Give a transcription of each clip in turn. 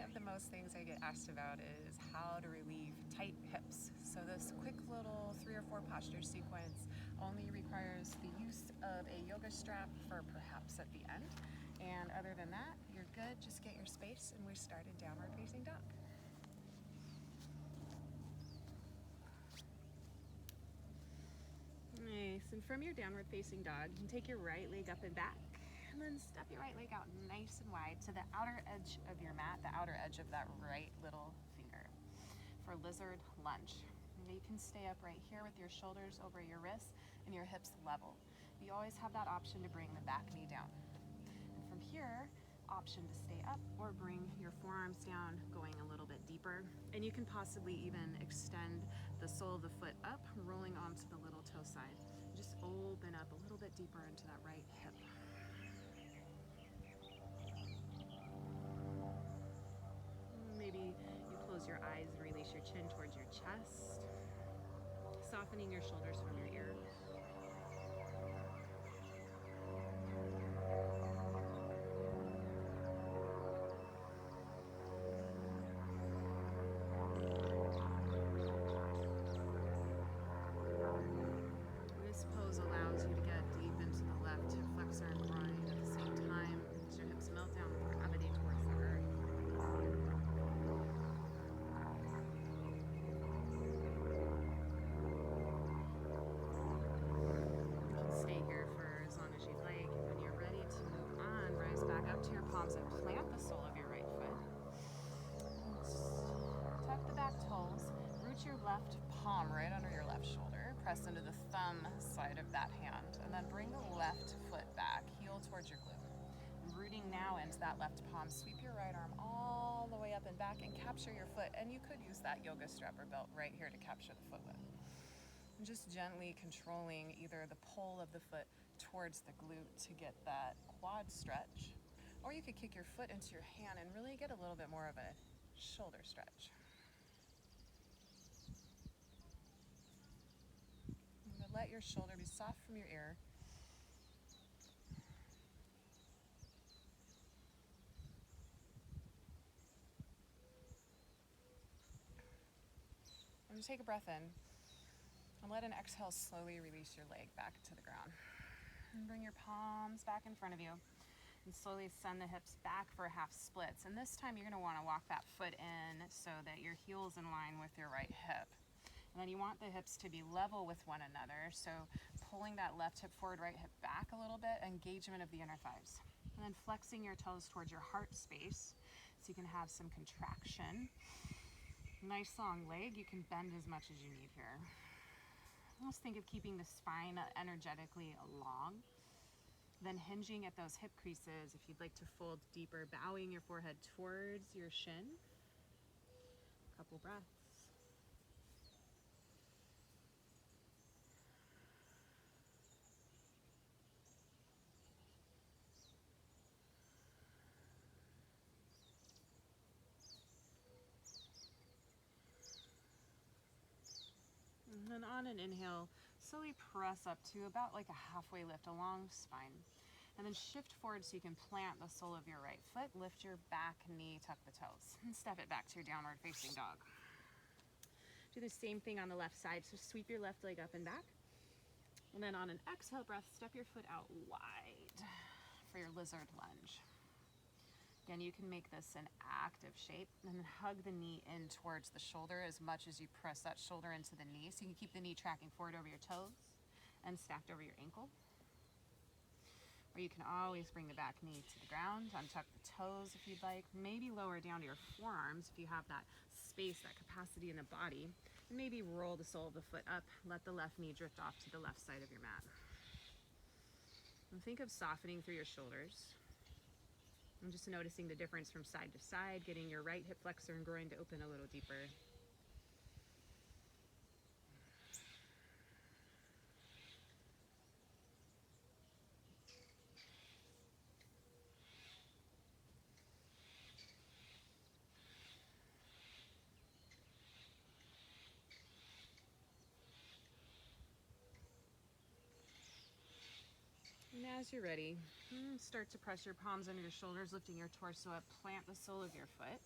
of the most things I get asked about is how to relieve tight hips. So this quick little 3 or 4 posture sequence only requires the use of a yoga strap for perhaps at the end. And other than that, you're good. Just get your space and we start in downward facing dog. Nice, and from your downward facing dog, you can take your right leg up and back, and then step your right leg out nice and wide to the outer edge of your mat, the outer edge of that right little finger for lizard lunge. And you can stay up right here with your shoulders over your wrists and your hips level. You always have that option to bring the back knee down. And from here, option to stay up or bring your forearms down, going a little bit deeper. And you can possibly even extend the sole of the foot up, rolling onto the little toe side. Just open up a little bit deeper into that right hip. Maybe you close your eyes and release your chin towards your chest, softening your shoulders from your ears. This pose allows you to get deep into the left hip flexor and groin at the same time as your hips melt down with gravity towards the earth. You can stay here for as long as you'd like, and when you're ready to move on, rise back up to your palms and plant the sole of your right foot. Tuck the back toes, root your left palm right under your left shoulder, press into the thumb side of that hand, and then bring the left foot back, heel towards your glute. And rooting now into that left palm, sweep your right arm all the way up and back and capture your foot. And you could use that yoga strap or belt right here to capture the foot with. And just gently controlling either the pole of the foot towards the glute to get that quad stretch, or you could kick your foot into your hand and really get a little bit more of a shoulder stretch. But let your shoulder be soft from your ear. And just take a breath in and let an exhale slowly release your leg back to the ground. And bring your palms back in front of you and slowly send the hips back for half splits. And this time you're going to want to walk that foot in so that your heel's in line with your right hip. And then you want the hips to be level with one another. So pulling that left hip forward, right hip back a little bit, engagement of the inner thighs. And then flexing your toes towards your heart space so you can have some contraction. Nice long leg, you can bend as much as you need here. Just think of keeping the spine energetically long. Then hinging at those hip creases if you'd like to fold deeper, bowing your forehead towards your shin. A couple breaths. And then on an inhale, slowly press up to about like a halfway lift, a long spine. And then shift forward so you can plant the sole of your right foot, lift your back knee, tuck the toes, and step it back to your downward facing dog. Do the same thing on the left side. So sweep your left leg up and back. And then on an exhale breath, step your foot out wide for your lizard lunge. Again, you can make this an active shape and then hug the knee in towards the shoulder as much as you press that shoulder into the knee. So you can keep the knee tracking forward over your toes and stacked over your ankle. Or you can always bring the back knee to the ground, untuck the toes if you'd like, maybe lower down to your forearms if you have that space, that capacity in the body, and maybe roll the sole of the foot up, let the left knee drift off to the left side of your mat. And think of softening through your shoulders. I'm just noticing the difference from side to side, getting your right hip flexor and groin to open a little deeper. And as you're ready, start to press your palms under your shoulders, lifting your torso up, plant the sole of your foot.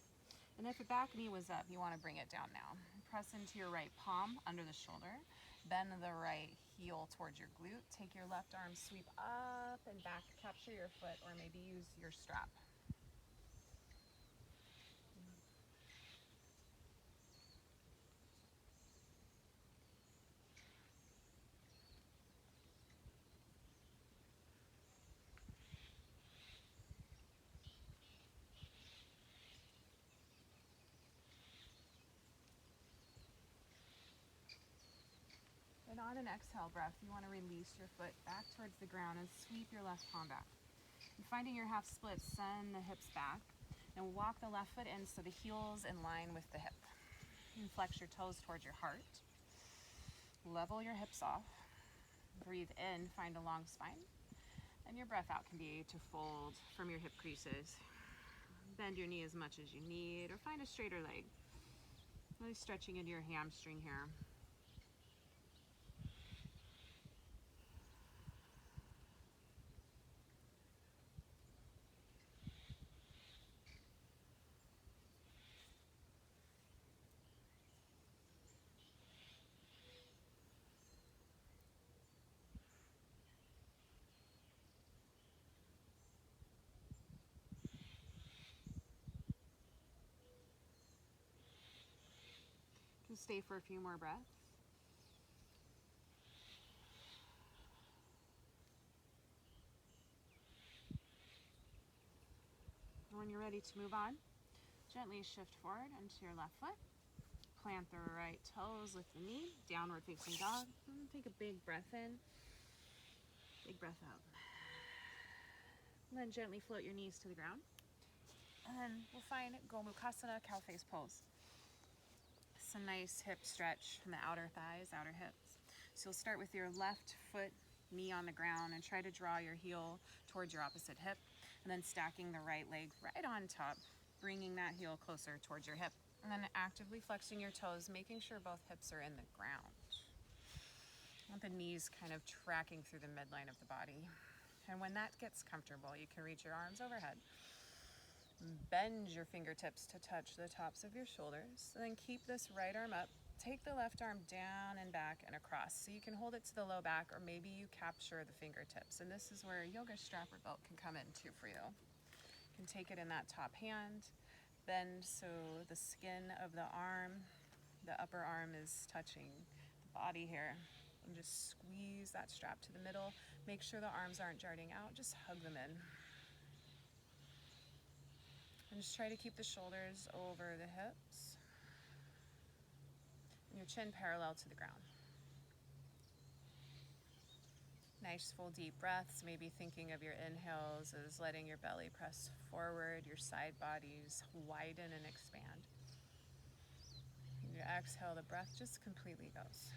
And if the back knee was up, you want to bring it down now. Press into your right palm under the shoulder. Bend the right heel towards your glute. Take your left arm, sweep up and back. Capture your foot or maybe use your strap. And on an exhale breath, you want to release your foot back towards the ground and sweep your left palm back. And finding your half split, send the hips back and walk the left foot in so the heel's in line with the hip. And flex your toes towards your heart. Level your hips off. Breathe in, find a long spine. And your breath out can be to fold from your hip creases. Bend your knee as much as you need or find a straighter leg. Really stretching into your hamstring here. You can stay for a few more breaths. When you're ready to move on, gently shift forward into your left foot. Plant the right toes, lift the knee, downward facing dog. And take a big breath in, big breath out. And then gently float your knees to the ground. And then we'll find Gomukhasana, cow face pose. It's a nice hip stretch from the outer thighs, outer hips. So you'll start with your left foot, knee on the ground, and try to draw your heel towards your opposite hip. And then stacking the right leg right on top, bringing that heel closer towards your hip. And then actively flexing your toes, making sure both hips are in the ground. Want the knees kind of tracking through the midline of the body. And when that gets comfortable, you can reach your arms overhead. Bend your fingertips to touch the tops of your shoulders. And then keep this right arm up. Take the left arm down and back and across. So you can hold it to the low back or maybe you capture the fingertips. And this is where a yoga strap or belt can come in too for you. You can take it in that top hand. Bend so the skin of the arm, the upper arm is touching the body here. And just squeeze that strap to the middle. Make sure the arms aren't jutting out. Just hug them in. And just try to keep the shoulders over the hips. And your chin parallel to the ground. Nice full deep breaths. Maybe thinking of your inhales as letting your belly press forward, your side bodies widen and expand. And your exhale, the breath just completely goes.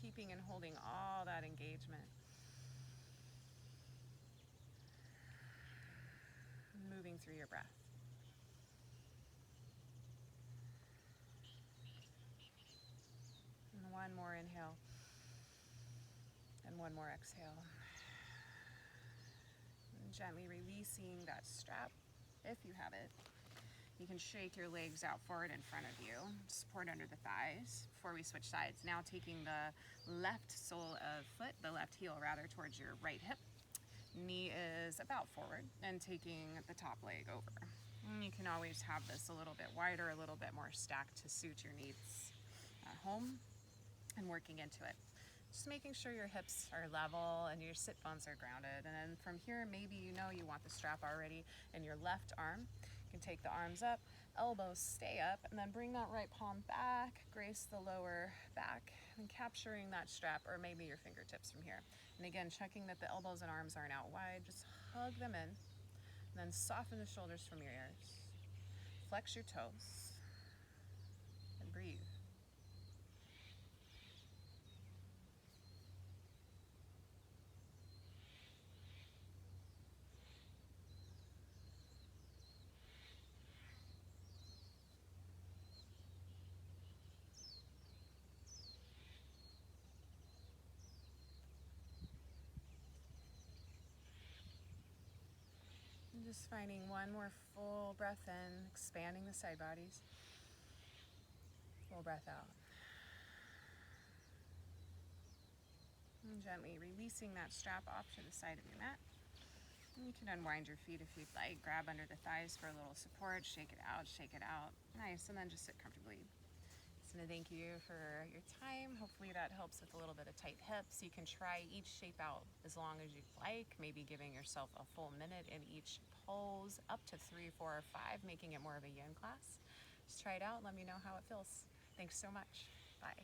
Keeping and holding all that engagement. Moving through your breath. And one more inhale. And one more exhale. And gently releasing that strap, if you have it. You can shake your legs out forward in front of you. Support under the thighs before we switch sides. Now taking the left sole of foot, the left heel rather, towards your right hip. Knee is about forward and taking the top leg over. And you can always have this a little bit wider, a little bit more stacked to suit your needs at home and working into it. Just making sure your hips are level and your sit bones are grounded. And then from here, maybe you know you want the strap already in your left arm. You can take the arms up, elbows stay up, and then bring that right palm back, grace the lower back, and capturing that strap or maybe your fingertips from here. And again, checking that the elbows and arms aren't out wide, just hug them in, and then soften the shoulders from your ears. Flex your toes, and breathe. And just finding one more full breath in, expanding the side bodies. Full breath out. And gently releasing that strap off to the side of your mat. And you can unwind your feet if you'd like. Grab under the thighs for a little support. Shake it out, shake it out. Nice, and then just sit comfortably. So thank you for your time. Hopefully that helps with a little bit of tight hips. You can try each shape out as long as you'd like, maybe giving yourself a full minute in each pose, up to 3, 4, or 5, making it more of a yin class. Just try it out. Let me know how it feels. Thanks so much. Bye.